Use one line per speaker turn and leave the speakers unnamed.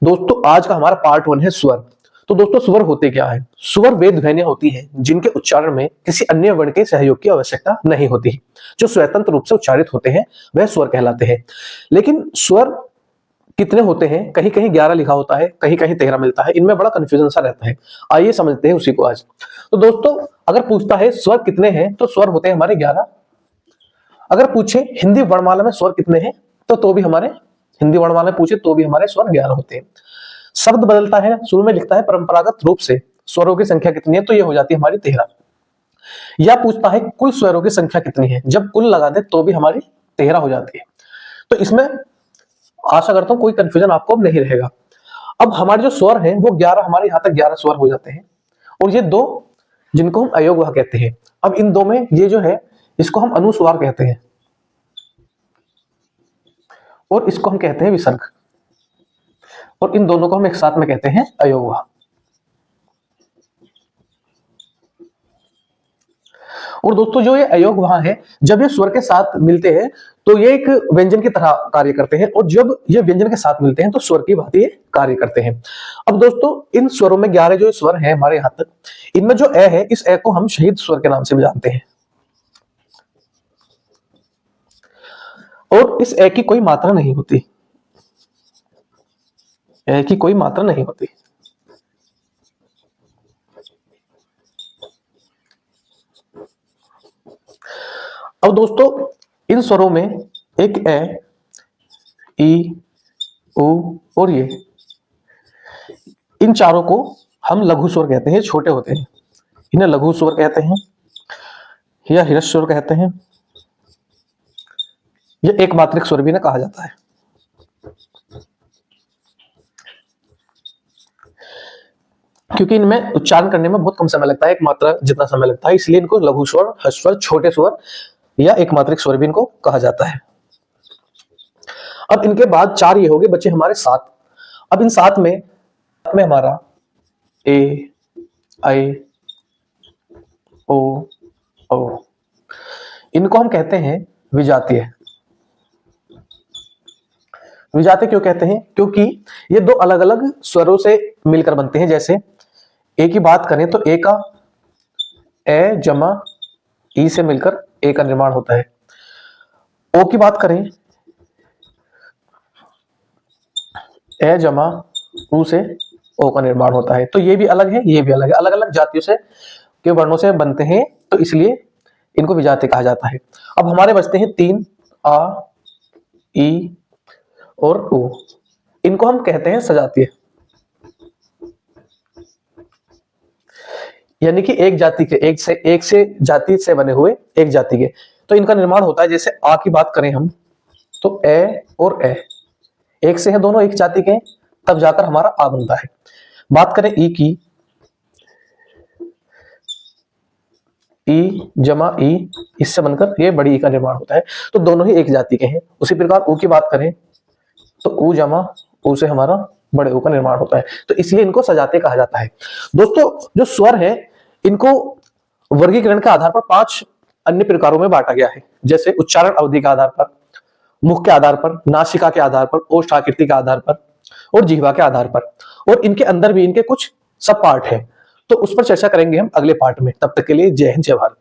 दोस्तों आज का हमारा पार्ट 1 है स्वर। तो दोस्तों स्वर होते क्या है? स्वर वे ध्वनियां होती हैं जिनके उच्चारण में किसी अन्य वर्ण के सहयोग की आवश्यकता नहीं होती, जो स्वतंत्र रूप से उच्चारित होते हैं वह स्वर कहलाते हैं। लेकिन स्वर कितने होते हैं? कहीं कहीं 11 लिखा होता है, कहीं कहीं 13 मिलता है। इनमें बड़ा कंफ्यूजन सा रहता है। आइए समझते हैं उसी को आज। तो दोस्तों अगर पूछता है स्वर कितने हैं, तो स्वर होते हैं हमारे 11। अगर पूछे हिंदी वर्णमाला में स्वर कितने हैं, तो भी हमारे हिंदी वर्णमाला में पूछे तो भी हमारे स्वर 11 होते हैं। शब्द बदलता है, शुरू में लिखता है परंपरागत रूप से स्वरों की संख्या कितनी है, तो ये हो जाती है हमारी 13। या पूछता है कुल स्वरों की संख्या कितनी है, जब कुल लगा दे तो भी हमारी 13 हो जाती है। तो इसमें आशा करता हूं कोई कंफ्यूजन आपको अब नहीं रहेगा। अब हमारे जो स्वर हैं वो 11, हमारे यहाँ तक 11 स्वर हो जाते हैं। और ये दो जिनको हम अयोगवाह कहते हैं। अब इन दो में ये जो है इसको हम अनुस्वार कहते हैं और इसको हम कहते हैं विसर्ग। और इन दोनों को हम एक साथ में कहते हैं अयोगवाह। और दोस्तों जो ये अयोगवाह है, जब ये स्वर के साथ मिलते हैं तो ये एक व्यंजन की तरह कार्य करते हैं, और जब ये व्यंजन के साथ मिलते हैं तो स्वर की भांति ये कार्य करते हैं। अब दोस्तों इन स्वरों में 11 जो स्वर हैं हमारे यहाँ तक, इनमें जो ए है, इस ए को हम शहीद स्वर के नाम से भी जानते हैं। और इस ए की कोई मात्रा नहीं होती, ए की कोई मात्रा नहीं होती। अब दोस्तों इन स्वरों में एक ए, ई, उ और ये, इन चारों को हम लघु स्वर कहते हैं, छोटे होते हैं। इन्हें लघु स्वर कहते हैं या ह्रस्व स्वर कहते हैं, या एक मात्रिक स्वर भी ना कहा जाता है। क्योंकि इनमें उच्चारण करने में बहुत कम समय लगता है, एक मात्रा जितना समय लगता है, इसलिए इनको लघु स्वर, ह्रस्व स्वर, छोटे स्वर या एक मात्रिक स्वर भी इनको कहा जाता है। अब इनके बाद 4 ये हो गए, बचे हमारे 7। अब इन 7 में हमारा ए, आई, ओ, औ, इनको हम कहते हैं विजातीय। विजातीय क्यों कहते हैं? क्योंकि ये दो अलग अलग स्वरों से मिलकर बनते हैं। जैसे ए की बात करें तो ए का ए जमा ई से मिलकर ए का निर्माण होता है। ओ की बात करें, ए जमा ऊ से ओ का निर्माण होता है। तो ये भी अलग है, ये भी अलग है, अलग अलग जातियों से के वर्णों से बनते हैं, तो इसलिए इनको विजातीय कहा जाता है। अब हमारे बचते हैं 3, आ, ई और उ। इनको हम कहते हैं सजातीय, यानी कि एक जाति के, एक से जाति से बने हुए एक जाति के। तो इनका निर्माण होता है, जैसे आ की बात करें हम तो ए और ए एक से है, दोनों एक जाति के, तब जाकर हमारा आ बनता है। बात करें ई की, ई जमा ई, इससे बनकर ये बड़ी ई का निर्माण होता है, तो दोनों ही एक जाति के हैं। उसी प्रकार ऊ की बात करें तो ऊ जमा ऊ से हमारा बड़े ऊ का निर्माण होता है, तो इसलिए इनको सजातीय कहा जाता है। दोस्तों जो स्वर है इनको वर्गीकरण के आधार पर 5 अन्य प्रकारों में बांटा गया है। जैसे उच्चारण अवधि के आधार पर, मुख के आधार पर, नासिका के आधार पर, ओष्ठ आकृति के आधार पर और जिह्वा के आधार पर। और इनके अंदर भी इनके कुछ सब पार्ट है, तो उस पर चर्चा करेंगे हम अगले पार्ट में। तब तक के लिए जय हिंद, जय भारत।